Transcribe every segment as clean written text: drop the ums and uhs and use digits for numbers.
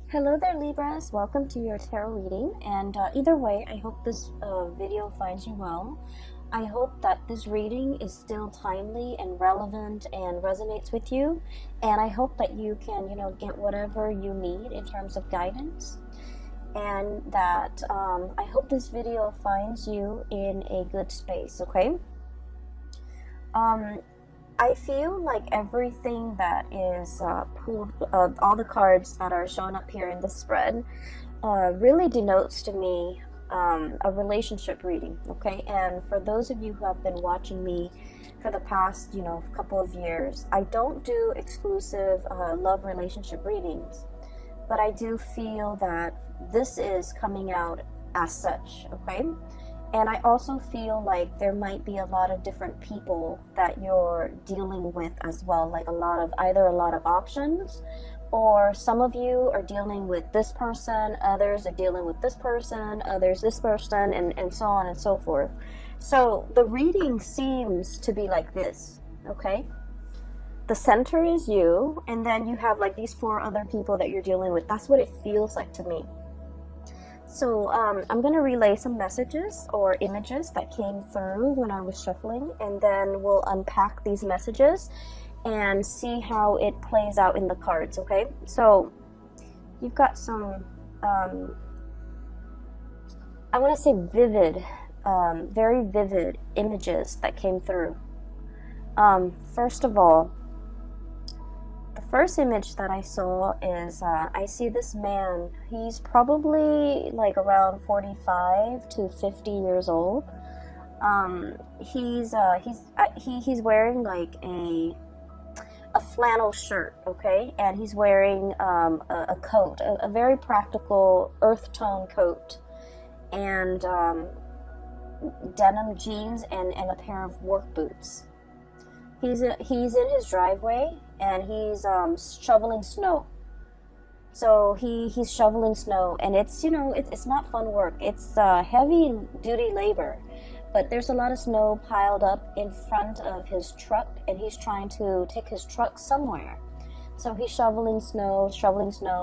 Hello there, Libras. Welcome to your tarot reading. And either way, I hope this video finds you well. I hope that this reading is still timely and relevant and resonates with you. And I hope that you can, get whatever you need in terms of guidance. And that I hope this video finds you in a good space, okay? I feel like everything that is pulled, all the cards that are shown up here in the spread, really denotes to me a relationship reading, okay? And for those of you who have been watching me for the past, couple of years, I don't do exclusive love relationship readings, but I do feel that this is coming out as such, okay? And I also feel like there might be a lot of different people that you're dealing with as well, like either a lot of options, or some of you are dealing with this person, others are dealing with this person, others this person, and so on and so forth. So the reading seems to be like this, okay? The center is you, and then you have like these 4 other people that you're dealing with. That's what it feels like to me. So I'm going to relay some messages or images that came through when I was shuffling, and then we'll unpack these messages and see how it plays out in the cards, okay? So you've got some, I want to say vivid, very vivid images that came through. First of all, the first image that I saw is I see this man. He's probably like around 45 to 50 years old. He's wearing like a flannel shirt, okay, and he's wearing a coat, a very practical earth tone coat, and denim jeans and a pair of work boots. He's in his driveway, and he's shoveling snow. So he's shoveling snow, and it's it's not fun work. It's heavy duty labor, but there's a lot of snow piled up in front of his truck, and he's trying to take his truck somewhere. So he's shoveling snow,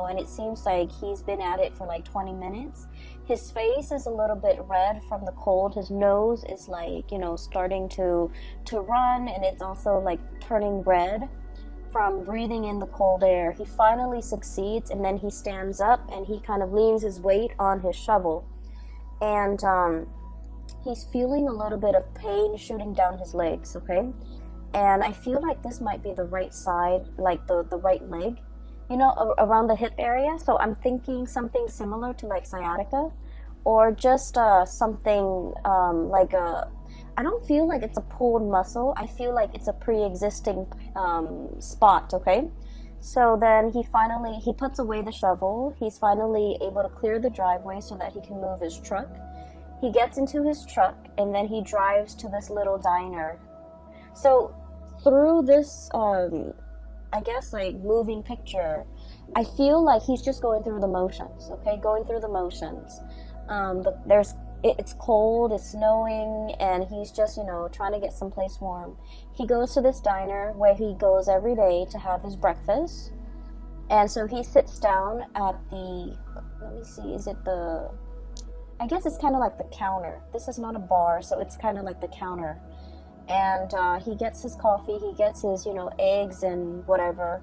and it seems like he's been at it for like 20 minutes. His face is a little bit red from the cold. His nose is like, starting to run, and it's also like turning red from breathing in the cold air. He finally succeeds, and then he stands up and he kind of leans his weight on his shovel, and he's feeling a little bit of pain shooting down his legs, okay? And I feel like this might be the right side, like the right leg, around the hip area. So I'm thinking something similar to like sciatica, or just something like I don't feel like it's a pulled muscle. I feel like it's a pre-existing spot, okay? So then he puts away the shovel. He's finally able to clear the driveway so that he can move his truck. He gets into his truck, and then he drives to this little diner. So through this, I guess, like moving picture, I feel like he's just going through the motions, okay? Going through the motions. It's cold, it's snowing, and he's just, trying to get someplace warm. He goes to this diner where he goes every day to have his breakfast. And so he sits down at I guess it's kind of like the counter. This is not a bar, so it's kind of like the counter. And he gets his coffee, he gets his, eggs and whatever.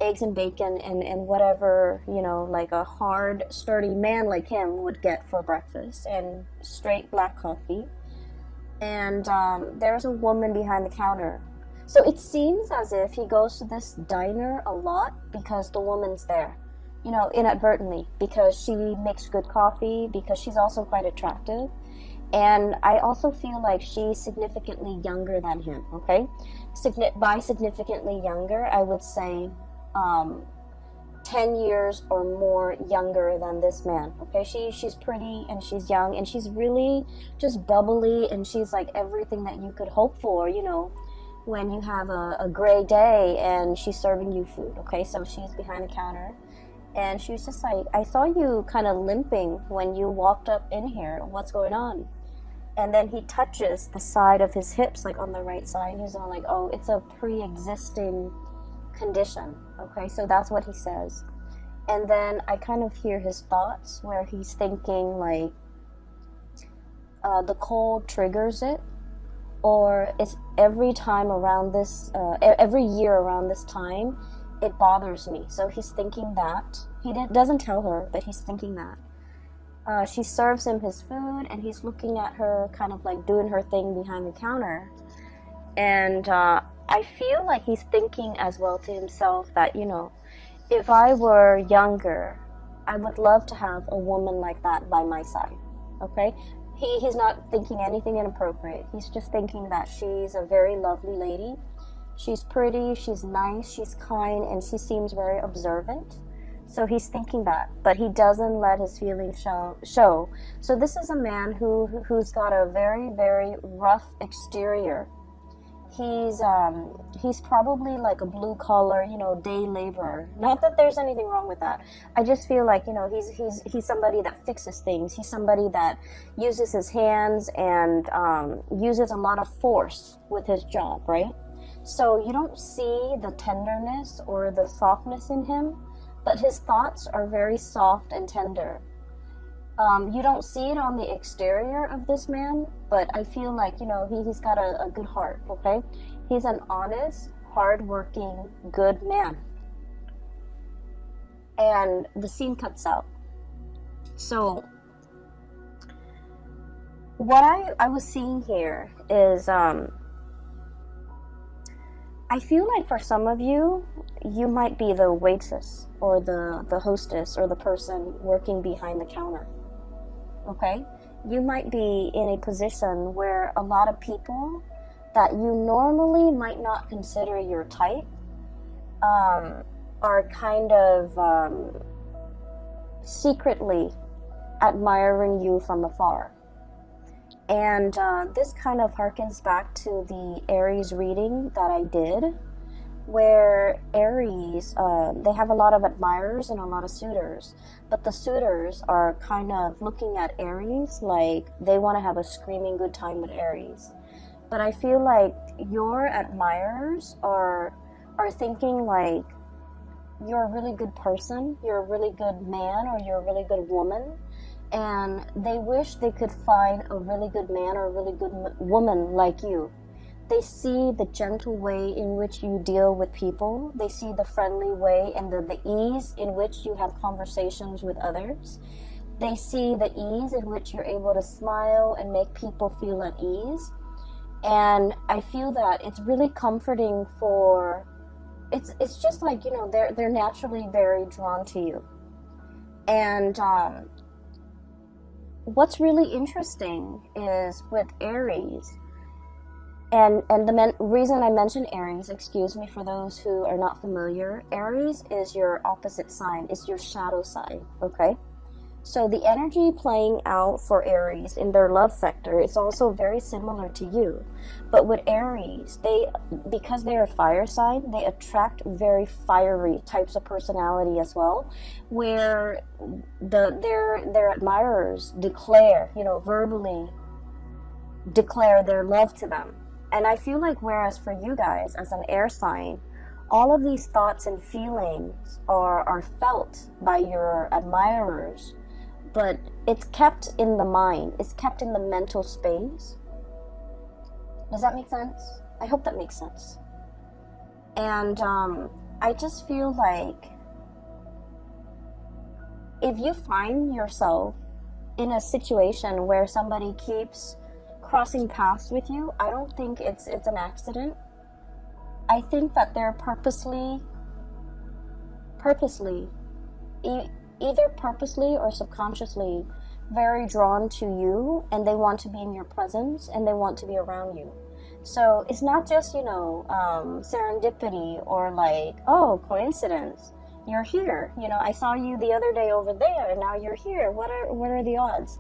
Eggs and bacon and whatever, like a hard, sturdy man like him would get for breakfast, and straight black coffee. And there's a woman behind the counter. So it seems as if he goes to this diner a lot because the woman's there, inadvertently, because she makes good coffee, because she's also quite attractive. And I also feel like she's significantly younger than him, okay? By significantly younger, I would say 10 years or more younger than this man, okay? She's pretty, and she's young, and she's really just bubbly, and she's like everything that you could hope for, when you have a gray day and she's serving you food, okay? So she's behind the counter, and she was just like, I saw you kind of limping when you walked up in here. What's going on? And then he touches the side of his hips, like on the right side. He's all like, oh, it's a pre-existing condition, okay? So that's what he says. And then I kind of hear his thoughts where he's thinking like the cold triggers it, or it's every time around this, every year around this time, it bothers me. So he's thinking that. He doesn't tell her, but he's thinking that. She serves him his food, and he's looking at her kind of like doing her thing behind the counter. And I feel like he's thinking as well to himself that, you know, if I were younger, I would love to have a woman like that by my side, okay? He's not thinking anything inappropriate. He's just thinking that she's a very lovely lady. She's pretty, she's nice, she's kind, and she seems very observant. So he's thinking that, but he doesn't let his feelings show. So this is a man who's got a very, very rough exterior. He's probably like a blue collar, you know, day laborer. Not that there's anything wrong with that. I just feel like, you know, he's somebody that fixes things. He's somebody that uses his hands and uses a lot of force with his job, right? So you don't see the tenderness or the softness in him, but his thoughts are very soft and tender. You don't see it on the exterior of this man, but I feel like, you know, he's got a good heart, okay? He's an honest, hardworking, good man. And the scene cuts out. So what I was seeing here is, I feel like for some of you, you might be the waitress or the hostess or the person working behind the counter. Okay? You might be in a position where a lot of people that you normally might not consider your type are kind of secretly admiring you from afar. And this kind of harkens back to the Aries reading that I did, where Aries, they have a lot of admirers and a lot of suitors, but the suitors are kind of looking at Aries like they want to have a screaming good time with Aries. But I feel like your admirers are thinking like you're a really good person, you're a really good man, or you're a really good woman, and they wish they could find a really good man or a really good woman like you. They see the gentle way in which you deal with people. They see the friendly way and the ease in which you have conversations with others. They see the ease in which you're able to smile and make people feel at ease. And I feel that it's really comforting for, it's just like, you know, they're naturally very drawn to you. And what's really interesting is with Aries, and the reason I mention Aries, excuse me for those who are not familiar, Aries is your opposite sign, it's your shadow sign, okay? So the energy playing out for Aries in their love sector is also very similar to you. But with Aries, because they're a fire sign, they attract very fiery types of personality as well, where their admirers declare, you know, verbally declare their love to them. And I feel like whereas for you guys as an air sign, all of these thoughts and feelings are felt by your admirers, but it's kept in the mind, it's kept in the mental space. Does that make sense? I hope that makes sense. And I just feel like if you find yourself in a situation where somebody keeps crossing paths with you, I don't think it's an accident. I think that they're purposely, either purposely or subconsciously, very drawn to you, and they want to be in your presence and they want to be around you. So it's not just, you know, serendipity or like, oh, coincidence. You're here. You know, I saw you the other day over there, and now you're here. What are the odds?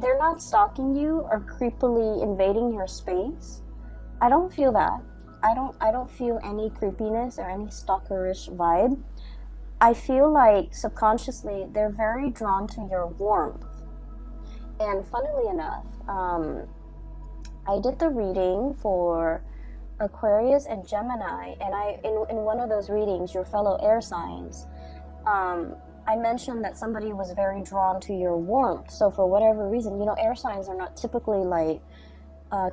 They're not stalking you or creepily invading your space. I don't feel that. I don't feel any creepiness or any stalkerish vibe. I feel like subconsciously they're very drawn to your warmth. And funnily enough, I did the reading for Aquarius and Gemini, and in one of those readings, your fellow air signs, I mentioned that somebody was very drawn to your warmth. So for whatever reason, you know, air signs are not typically like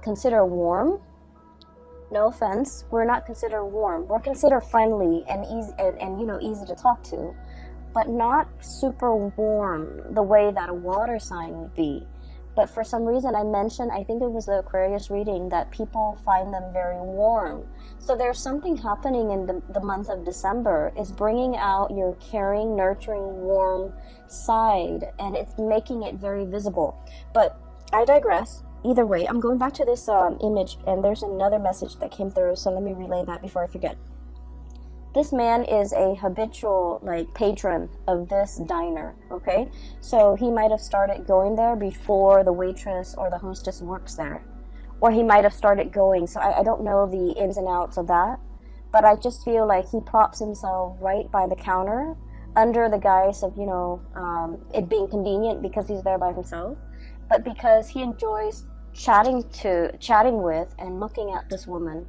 considered warm. No offense, we're not considered warm. We're considered friendly and easy, and you know, easy to talk to, but not super warm the way that a water sign would be. But for some reason, I mentioned, I think it was the Aquarius reading, that people find them very warm. So there's something happening in the month of December. It's bringing out your caring, nurturing, warm side, and it's making it very visible. But I digress. Either way, I'm going back to this image, and there's another message that came through, so let me relay that before I forget. This man is a habitual like patron of this diner, okay? So he might have started going there before the waitress or the hostess works there. Or he might have started going, so I don't know the ins and outs of that. But I just feel like he props himself right by the counter under the guise of, you know, it being convenient because he's there by himself. But because he enjoys chatting with and looking at this woman.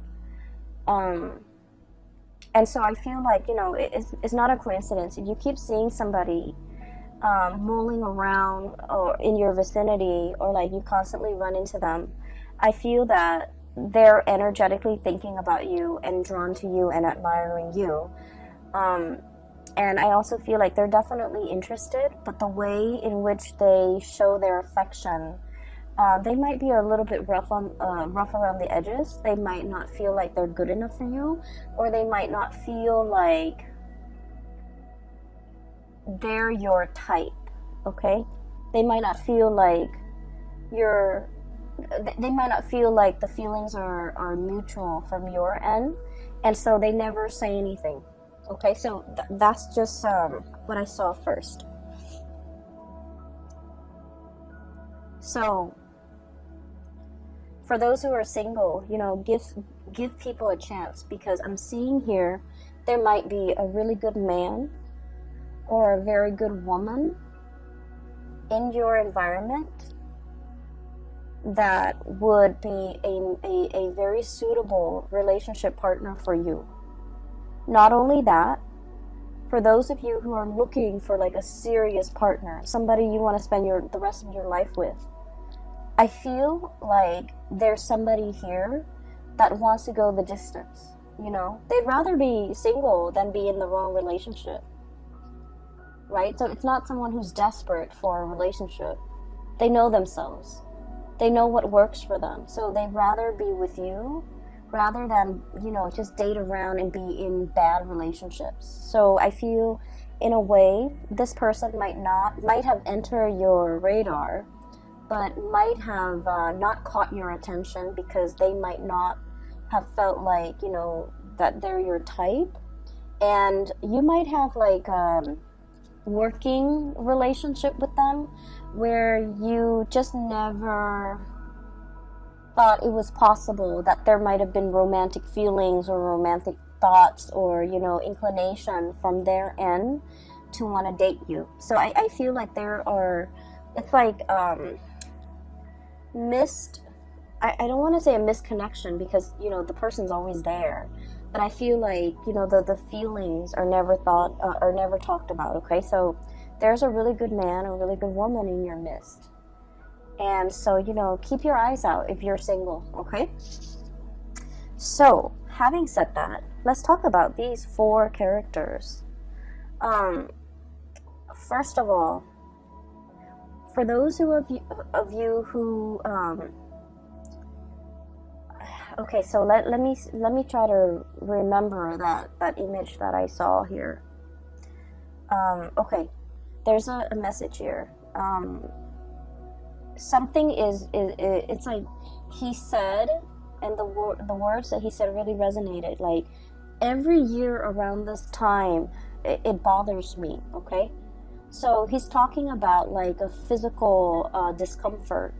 And so I feel like, you know, it's not a coincidence. If you keep seeing somebody mulling around or in your vicinity, or like you constantly run into them, I feel that they're energetically thinking about you and drawn to you and admiring you. And I also feel like they're definitely interested, but the way in which they show their affection, they might be a little bit rough around the edges. They might not feel like they're good enough for you, or they might not feel like they're your type, okay? They might not feel like they might not feel like the feelings are mutual from your end, and so they never say anything, okay? So that's just what I saw first. So for those who are single, you know, give people a chance, because I'm seeing here there might be a really good man or a very good woman in your environment that would be a very suitable relationship partner for you. Not only that, for those of you who are looking for like a serious partner, somebody you want to spend the rest of your life with, I feel like there's somebody here that wants to go the distance, you know? They'd rather be single than be in the wrong relationship, right? So it's not someone who's desperate for a relationship. They know themselves. They know what works for them. So they'd rather be with you rather than, you know, just date around and be in bad relationships. So I feel, in a way, this person might have entered your radar, but might have not caught your attention because they might not have felt like, you know, that they're your type. And you might have like a working relationship with them where you just never thought it was possible that there might have been romantic feelings or romantic thoughts or, you know, inclination from their end to want to date you. So I feel like it's like I don't want to say a misconnection because, you know, the person's always there, but I feel like, you know, the feelings are never talked about, okay? So there's a really good man or a really good woman in your midst. And so, you know, keep your eyes out if you're single, okay? So, having said that, let's talk about these 4 characters. First of all, for those of you who okay, so let me try to remember that image that I saw here. Okay, there's a message here. Something it's like he said, and the words that he said really resonated. Like, every year around this time, it bothers me, okay? So he's talking about like a physical discomfort.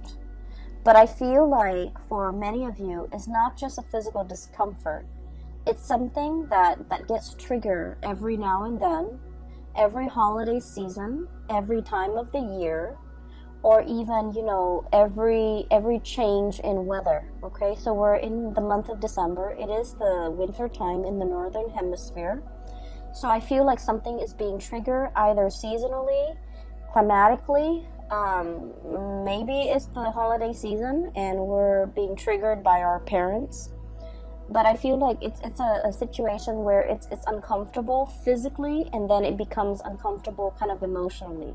But I feel like for many of you, it's not just a physical discomfort. It's something that gets triggered every now and then, every holiday season, every time of the year, or even, you know, every change in weather, okay? So we're in the month of December. It is the winter time in the northern hemisphere. So I feel like something is being triggered either seasonally, climatically. Maybe it's the holiday season and we're being triggered by our parents. But I feel like it's a situation where it's uncomfortable physically, and then it becomes uncomfortable kind of emotionally.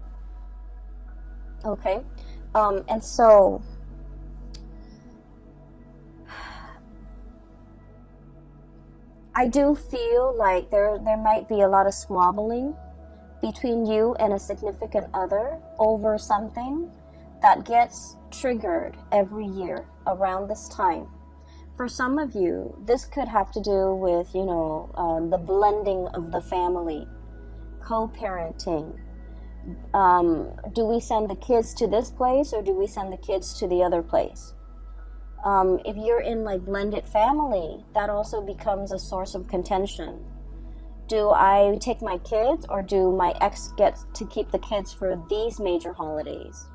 Okay? And so I do feel like there might be a lot of squabbling between you and a significant other over something that gets triggered every year around this time. For some of you, this could have to do with, the blending of the family, co-parenting. Do we send the kids to this place or do we send the kids to the other place? If you're in like blended family, that also becomes a source of contention. Do I take my kids or do my ex get to keep the kids for these major holidays?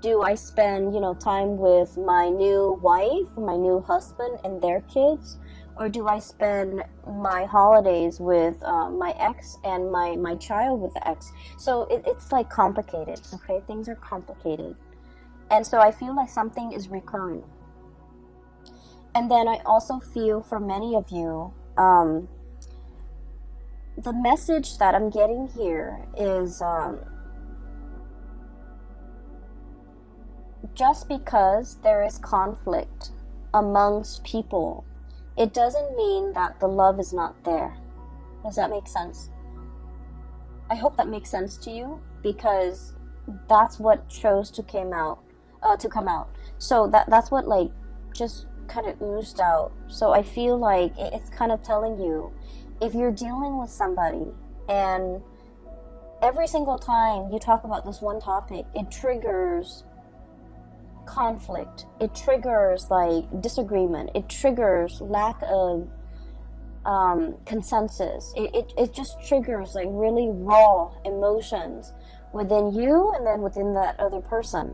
Do I spend, time with my new wife, my new husband and their kids? Or do I spend my holidays with my ex and my child with the ex? So it's like complicated, okay? Things are complicated. And so I feel like something is recurring. And then I also feel for many of you, the message that I'm getting here is just because there is conflict amongst people, it doesn't mean that the love is not there. Does that make sense? I hope that makes sense to you, because that's what chose to come out. So that's what like just kind of oozed out. So I feel like it's kind of telling you, if you're dealing with somebody and every single time you talk about this one topic, it triggers conflict, it triggers like disagreement, it triggers lack of consensus, it just triggers like really raw emotions within you and then within that other person.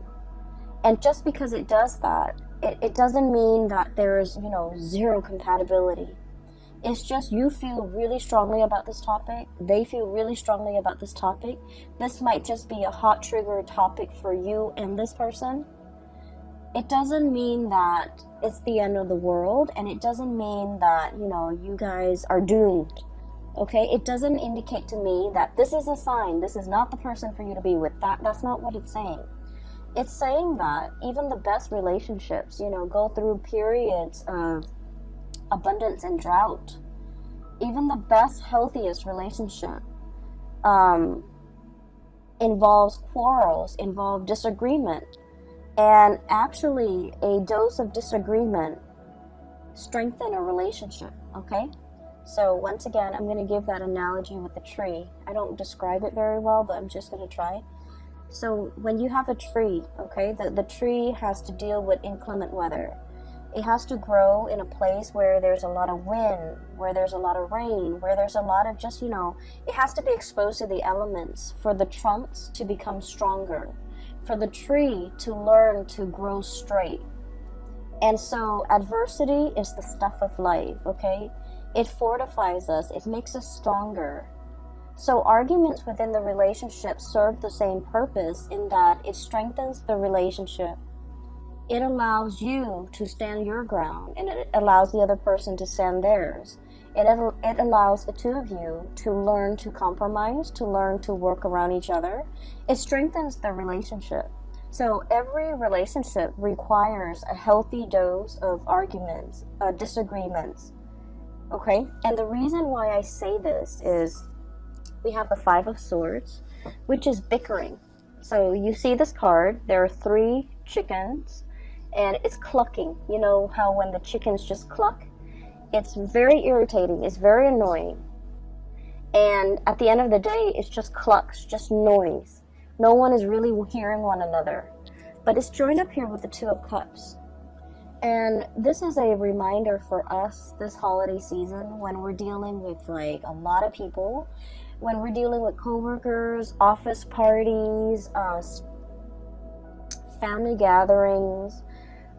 And just because it does that, it doesn't mean that there's zero compatibility. It's just you feel really strongly about this topic, they feel really strongly about this topic. This might just be a hot trigger topic for you and this person. It doesn't mean that it's the end of the world, and it doesn't mean that, you guys are doomed. Okay? It doesn't indicate to me that this is a sign, this is not the person for you to be with. That's not what it's saying. It's saying that even the best relationships, go through periods of abundance and drought. Even the best, healthiest relationship involves quarrels, involves disagreement. And actually, a dose of disagreement strengthens a relationship, okay? So once again, I'm going to give that analogy with the tree. I don't describe it very well, but I'm just going to try. So when you have a tree, okay, the tree has to deal with inclement weather. It has to grow in a place where there's a lot of wind, where there's a lot of rain, where there's a lot of just, it has to be exposed to the elements for the trunks to become stronger, for the tree to learn to grow straight. And so adversity is the stuff of life, okay? It fortifies us, it makes us stronger. So arguments within the relationship serve the same purpose in that it strengthens the relationship. It allows you to stand your ground, and it allows the other person to stand theirs. It allows the two of you to learn to compromise, to learn to work around each other. It strengthens the relationship. So every relationship requires a healthy dose of arguments, disagreements. Okay? And the reason why I say this is we have the Five of Swords, which is bickering. So you see this card, there are 3 chickens, and it's clucking. You know how when the chickens just cluck? It's very irritating, it's very annoying. And at the end of the day, it's just clucks, just noise. No one is really hearing one another. But it's joined up here with the Two of Cups. And this is a reminder for us this holiday season when we're dealing with like a lot of people, when we're dealing with coworkers, office parties, family gatherings,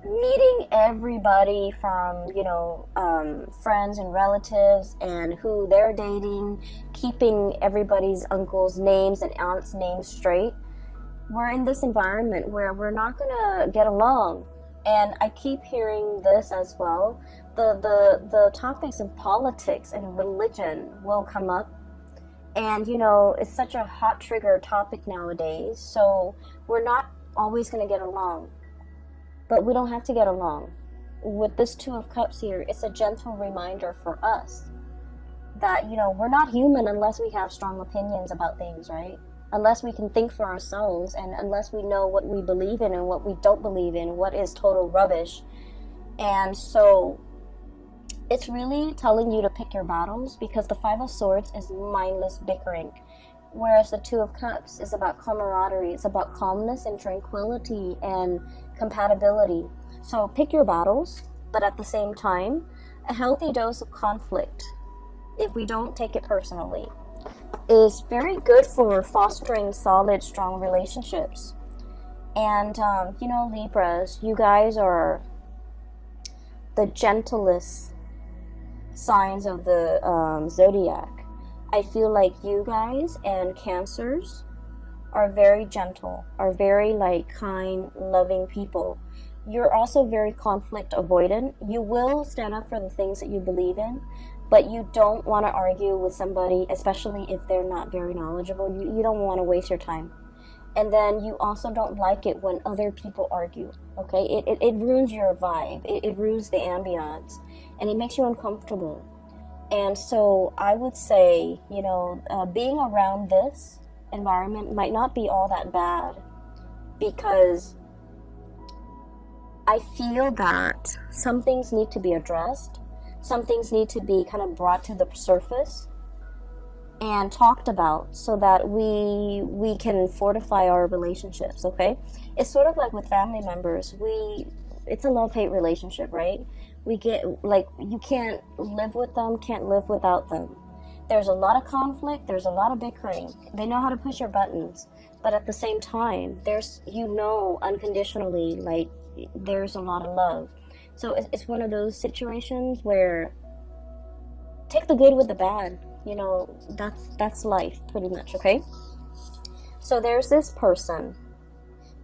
meeting everybody from, friends and relatives and who they're dating, keeping everybody's uncles' names and aunts' names straight. We're in this environment where we're not gonna get along. And I keep hearing this as well. The topics of politics and religion will come up. And, it's such a hot trigger topic nowadays. So we're not always gonna get along. But we don't have to get along. With this Two of Cups here, it's a gentle reminder for us that, we're not human unless we have strong opinions about things, right? Unless we can think for ourselves, and unless we know what we believe in and what we don't believe in, what is total rubbish. And so it's really telling you to pick your battles, because the Five of Swords is mindless bickering, whereas the Two of Cups is about camaraderie. It's about calmness and tranquility and compatibility. So pick your battles, but at the same time, a healthy dose of conflict, if we don't take it personally, is very good for fostering solid, strong relationships. And, Libras, you guys are the gentlest signs of the zodiac. I feel like you guys and Cancers are very gentle, are very kind, loving people. You're also very conflict avoidant. You will stand up for the things that you believe in, but you don't want to argue with somebody, especially if they're not very knowledgeable. You don't want to waste your time. And then you also don't like it when other people argue, okay? It ruins your vibe. It ruins the ambiance, and it makes you uncomfortable. And so I would say, being around this environment might not be all that bad, because I feel that some things need to be addressed. Some things need to be kind of brought to the surface and talked about, so that we can fortify our relationships, okay? It's sort of like with family members. It's a love-hate relationship, right? We get, you can't live with them, can't live without them. There's a lot of conflict, there's a lot of bickering. They know how to push your buttons, but at the same time, there's, unconditionally, there's a lot of love. So it's one of those situations where take the good with the bad. That's life, pretty much, okay? So there's this person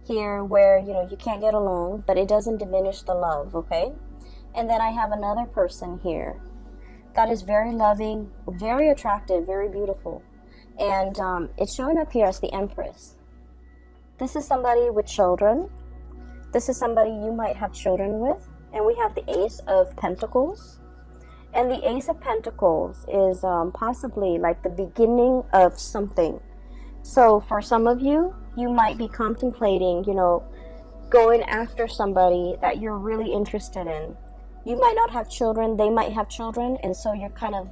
here where, you can't get along, but it doesn't diminish the love, okay? And then I have another person here that is very loving, very attractive, very beautiful. And it's showing up here as the Empress. This is somebody with children. This is somebody you might have children with. And we have the Ace of Pentacles. And the Ace of Pentacles is possibly like the beginning of something. So for some of you, you might be contemplating, going after somebody that you're really interested in. You might not have children, they might have children, and so you're kind of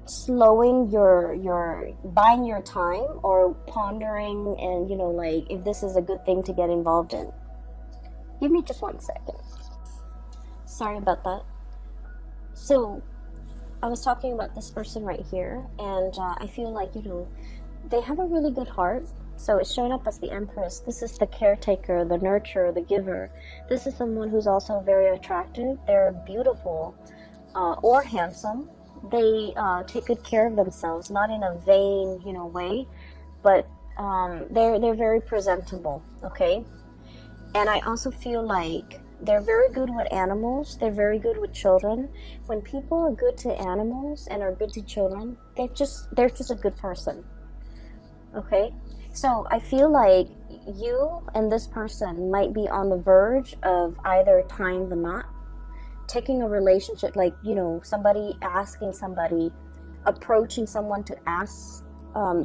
slowing your buying your time, or pondering, and if this is a good thing to get involved in. Give me just 1 second. Sorry about that. So I was talking about this person right here, and I feel like they have a really good heart. So it's showing up as the Empress. This is the caretaker, the nurturer, the giver. This is someone who's also very attractive. They're beautiful or handsome. They take good care of themselves, not in a vain, way, but they're very presentable, okay? And I also feel like they're very good with animals. They're very good with children. When people are good to animals and are good to children, they're just a good person, okay? So I feel like you and this person might be on the verge of either tying the knot, taking a relationship, somebody asking somebody, approaching someone to ask.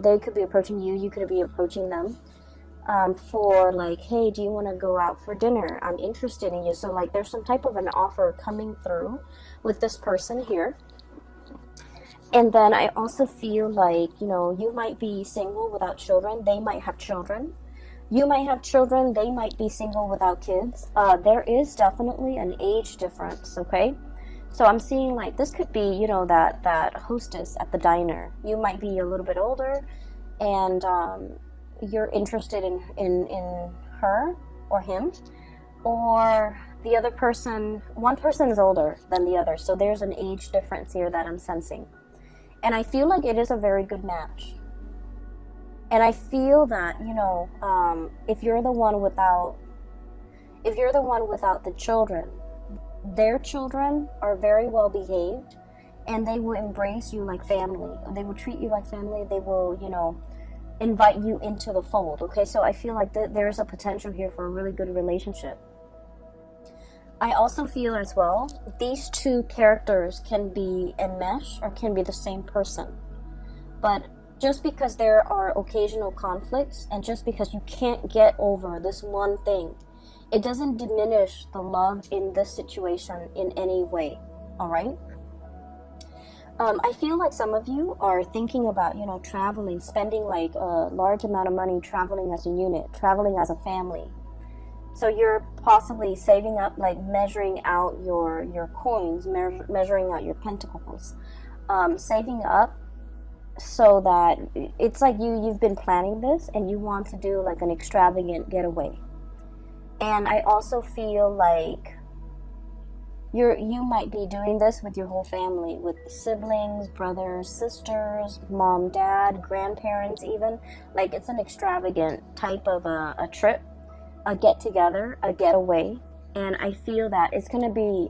They could be approaching you, you could be approaching them for hey, do you want to go out for dinner? I'm interested in you. So there's some type of an offer coming through with this person here. And then I also feel like, you might be single without children. They might have children. You might have children. They might be single without kids. There is definitely an age difference, okay? So I'm seeing this could be, that hostess at the diner. You might be a little bit older, and you're interested in her. or him, or the other person, one person is older than the other, so there's an age difference here that I'm sensing. And I feel like it is a very good match. And I feel that, you know, if you're the one without the children, their children are very well behaved, and they will embrace you like family. They will treat you like family. They will, you know, invite you into the fold. Okay, so I feel like there's a potential here for a really good relationship. I also feel as well, these two characters can be enmeshed or can be the same person. But just because there are occasional conflicts, and just because you can't get over this one thing, it doesn't diminish the love in this situation in any way. All right? I feel like some of you are thinking about, you know, traveling, spending like a large amount of money traveling as a unit, traveling as a family. So you're possibly saving up, like measuring out your coins, measuring out your pentacles, saving up so that it's like you've been planning this and you want to do like an extravagant getaway. And I also feel like you might be doing this with your whole family, with siblings, brothers, sisters, mom, dad, grandparents even. Like it's an extravagant type of a trip, a get-together, a getaway. And I feel that it's going to be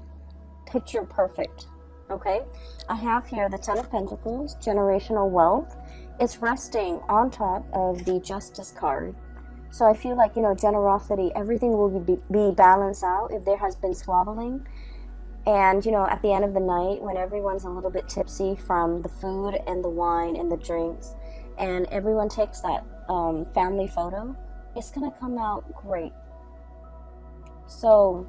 picture perfect, okay? I have here the Ten of Pentacles, generational wealth. It's resting on top of the Justice card. So I feel like, you know, generosity, everything will be balanced out if there has been squabbling. And, you know, at the end of the night, when everyone's a little bit tipsy from the food and the wine and the drinks, and everyone takes that family photo, it's going to come out great. So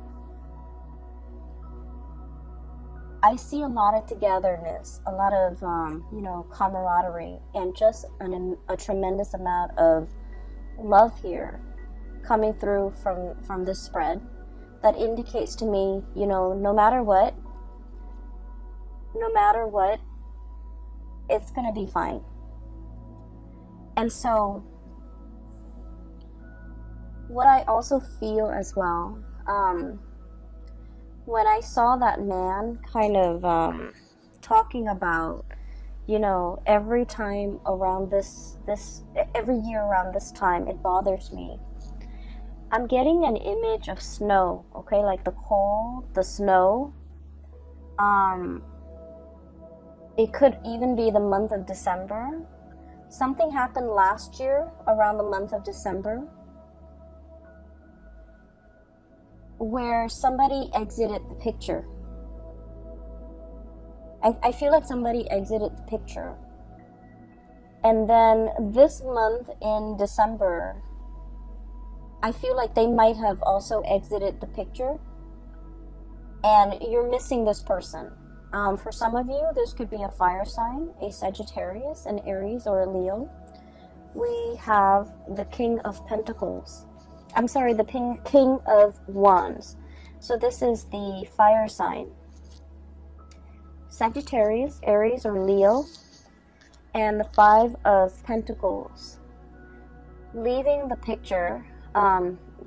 I see a lot of togetherness, a lot of, you know, camaraderie, and just a tremendous amount of love here coming through from this spread. That indicates to me, you know, no matter what, it's going to be fine. And so, what I also feel as well, when I saw that man kind of talking about, you know, every time around every year around this time, it bothers me. I'm getting an image of snow, okay, like the cold, the snow. It could even be the month of December. Something happened last year around the month of December where somebody exited the picture. I feel like somebody exited the picture. And then this month in December, I feel like they might have also exited the picture, and you're missing this person. For some of you, this could be a fire sign, a Sagittarius, an Aries, or a Leo. We have the King of Pentacles. I'm sorry, the King of Wands. So this is the fire sign. Sagittarius, Aries, or Leo, and the Five of Pentacles. Leaving the picture,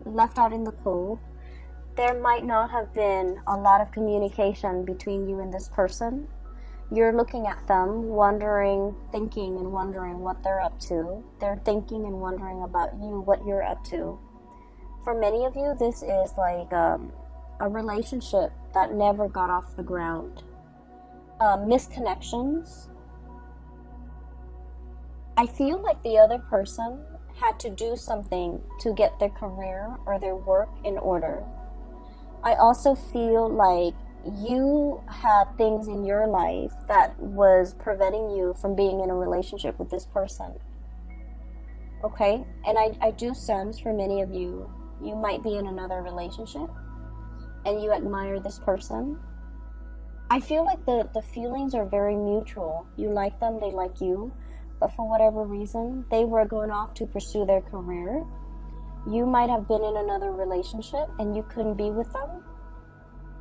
left out in the cold, there might not have been a lot of communication between you and this person. You're looking at them, thinking and wondering what they're up to. They're thinking and wondering about you, what you're up to. For many of you, this is like a relationship that never got off the ground. Misconnections. I feel like the other person had to do something to get their career or their work in order. I also feel like you had things in your life that was preventing you from being in a relationship with this person. Okay? And I do sense for many of you, you might be in another relationship and you admire this person. I feel like the feelings are very mutual. You like them, they like you. But for whatever reason, they were going off to pursue their career. You might have been in another relationship and you couldn't be with them.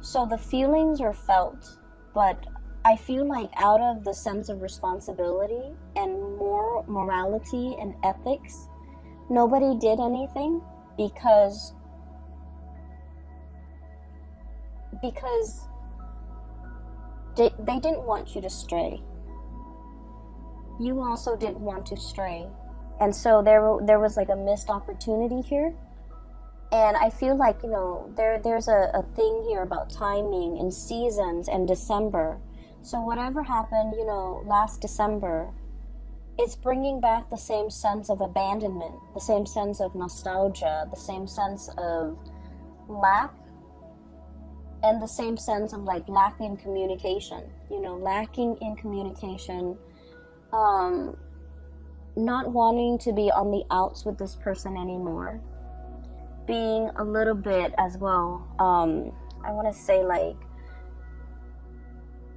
So the feelings are felt, but I feel like out of the sense of responsibility and more morality and ethics, nobody did anything because because they didn't want you to stray. You also didn't want to stray. And so there was like a missed opportunity here. And I feel like, you know, there's a thing here about timing and seasons and December. So whatever happened, you know, last December, it's bringing back the same sense of abandonment, the same sense of nostalgia, the same sense of lack, and the same sense of like lacking communication, you know, lacking in communication, not wanting to be on the outs with this person anymore, being a little bit as well, I want to say like,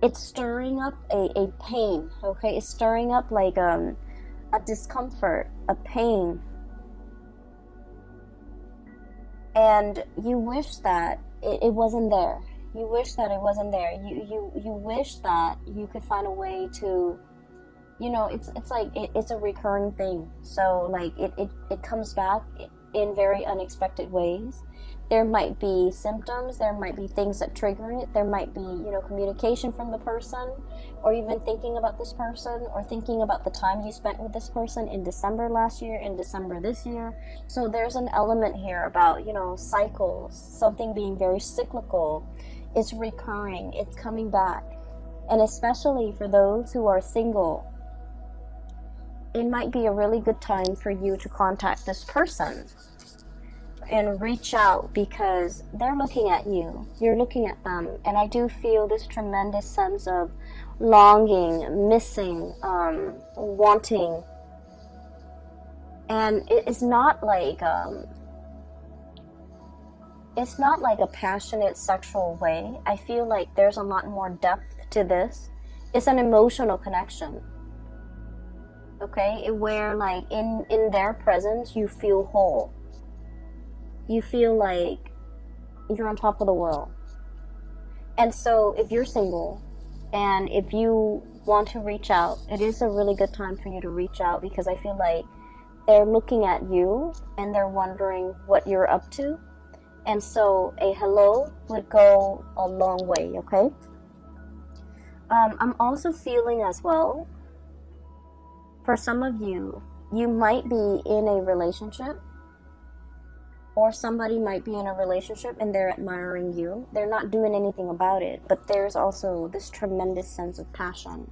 it's stirring up a pain, okay? It's stirring up like a discomfort, a pain. And you wish that it wasn't there. You wish that it wasn't there. You wish that you could find a way to, you know, it's like it's a recurring thing. So like it comes back in very unexpected ways. There might be symptoms, there might be things that trigger it, there might be, you know, communication from the person, or even thinking about this person, or thinking about the time you spent with this person in December last year, in December this year. So there's an element here about, you know, cycles, something being very cyclical. It's recurring, it's coming back. And especially for those who are single, it might be a really good time for you to contact this person and reach out, because they're looking at you, you're looking at them, and I do feel this tremendous sense of longing, missing, wanting. And it's not like a passionate sexual way. I feel like there's a lot more depth to this. It's an emotional connection, okay, where like in their presence you feel whole. You feel like you're on top of the world. And so if you're single and if you want to reach out, it is a really good time for you to reach out, because I feel like they're looking at you and they're wondering what you're up to. And so a hello would go a long way, okay? I'm also feeling as well, for some of you, you might be in a relationship, or somebody might be in a relationship and they're admiring you. They're not doing anything about it, but there's also this tremendous sense of passion.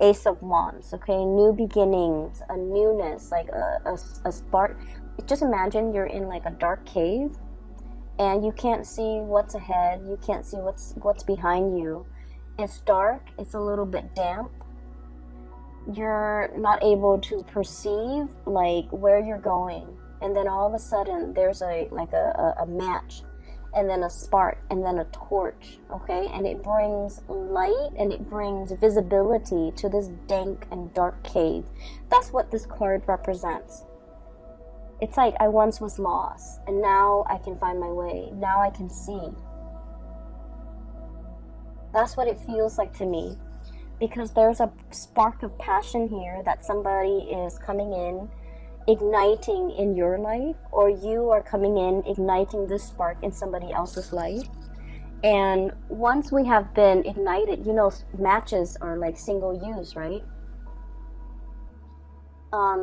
Ace of Wands, okay? New beginnings, a newness, like a spark. Just imagine you're in like a dark cave and you can't see what's ahead. You can't see what's behind you. It's dark. It's a little bit damp. You're not able to perceive like where you're going. And then all of a sudden there's a match, and then a spark, and then a torch, okay? And it brings light and it brings visibility to this dank and dark cave. That's what this card represents. It's like, I once was lost and now I can find my way. Now I can see. That's what it feels like to me, because there's a spark of passion here that somebody is coming in, igniting in your life, or you are coming in igniting this spark in somebody else's life. And once we have been ignited, you know, matches are like single use, right?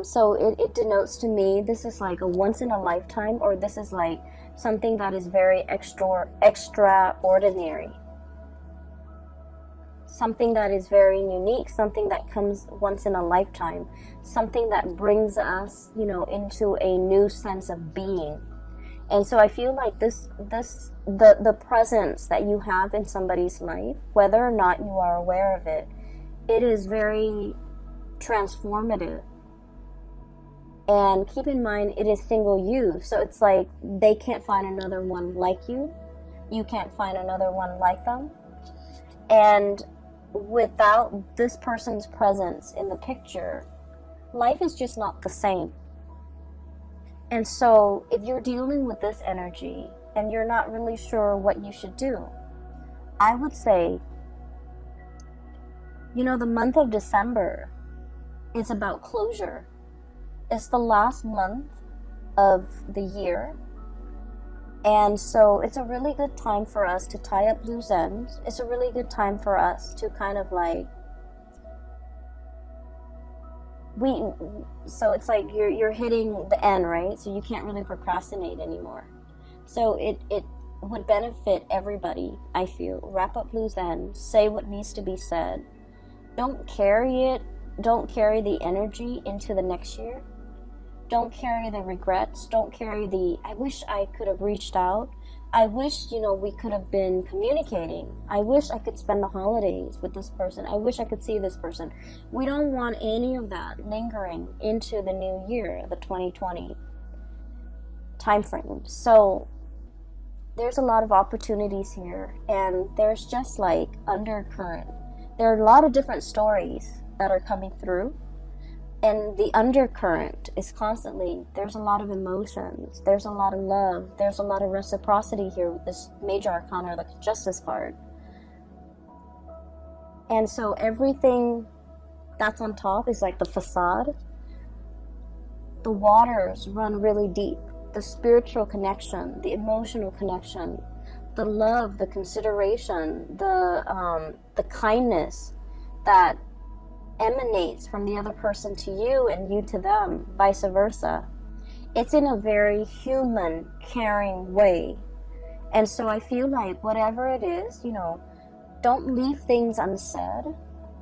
So it denotes to me this is like a once in a lifetime, or this is like something that is very extraordinary, something that is very unique, something that comes once in a lifetime, something that brings us, you know, into a new sense of being. And so I feel like the presence that you have in somebody's life, whether or not you are aware of it, it is very transformative. And keep in mind, it is single use, so it's like they can't find another one like you. You can't find another one like them. And without this person's presence in the picture, life is just not the same. And so if you're dealing with this energy and you're not really sure what you should do, I would say, you know, the month of December is about closure. It's the last month of the year, And so it's a really good time for us to tie up loose ends. It's a really good time for us to kind of like, so it's like you're hitting the end, right? So you can't really procrastinate anymore. So it would benefit everybody, I feel. Wrap up loose ends, say what needs to be said. Don't carry the energy into the next year. Don't carry the regrets. Don't carry the, I wish I could have reached out. I wish, we could have been communicating. I wish I could spend the holidays with this person. I wish I could see this person. We don't want any of that lingering into the new year, the 2020 time frame. So there's a lot of opportunities here, and there's just like undercurrent. There are a lot of different stories that are coming through. And the undercurrent is constantly, there's a lot of emotions, there's a lot of love, there's a lot of reciprocity here with this major arcana, the Justice card. And so everything that's on top is like the facade. The waters run really deep. The spiritual connection, the emotional connection, the love, the consideration, the kindness that emanates from the other person to you and you to them, vice versa. It's in a very human, caring way. And so I feel like whatever it is, don't leave things unsaid.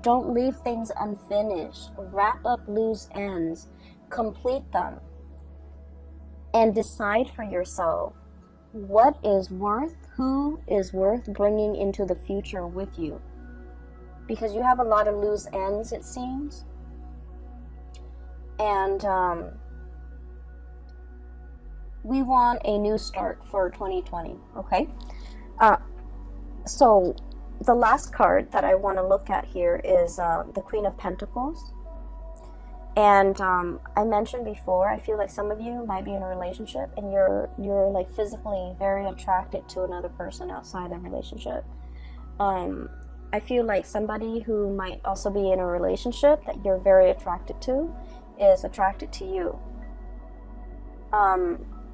Don't leave things unfinished. Wrap up loose ends. Complete them. And decide for yourself who is worth bringing into the future with you. Because you have a lot of loose ends, it seems. And we want a new start for 2020, okay? So the last card that I want to look at here is the Queen of Pentacles. And I mentioned before, I feel like some of you might be in a relationship and you're like physically very attracted to another person outside the relationship. I feel like somebody who might also be in a relationship that you're very attracted to is attracted to you.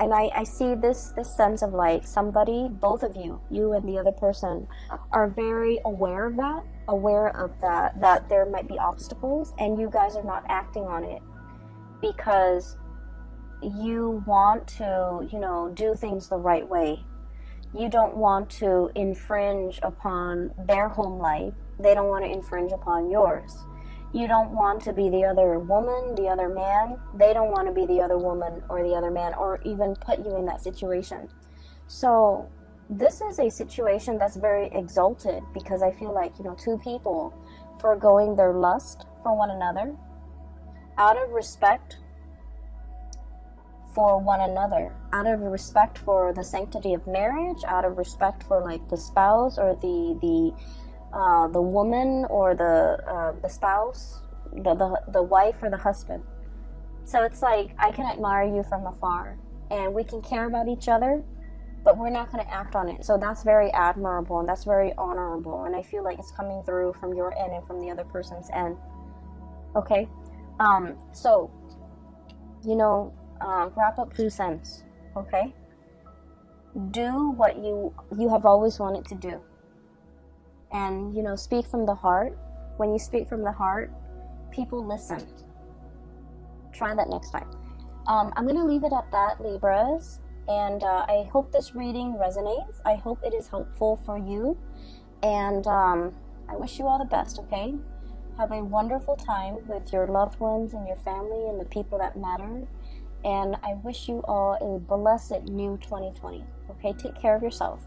And I see this sense of like somebody, both of you and the other person, are very aware of that there might be obstacles, and you guys are not acting on it because you want to, do things the right way. You don't want to infringe upon their home life. They don't want to infringe upon yours. You don't want to be the other woman, the other man. They don't want to be the other woman or the other man, or even put you in that situation. So this is a situation that's very exalted, because I feel like, two people foregoing their lust for one another out of respect for one another, out of respect for the sanctity of marriage, out of respect for like the spouse or the woman or the spouse, the wife or the husband. So it's like, I can admire you from afar and we can care about each other, but we're not going to act on it. So that's very admirable and that's very honorable, and I feel like it's coming through from your end and from the other person's end. Okay, so wrap up loose ends. Okay, do what you have always wanted to do, and speak from the heart. When you speak from the heart, people listen. Try that next time. I'm gonna leave it at that, Libras, and I hope this reading resonates. I hope it is helpful for you, and I wish you all the best. Okay, have a wonderful time with your loved ones and your family and the people that matter. And I wish you all a blessed new 2020. Okay, take care of yourself.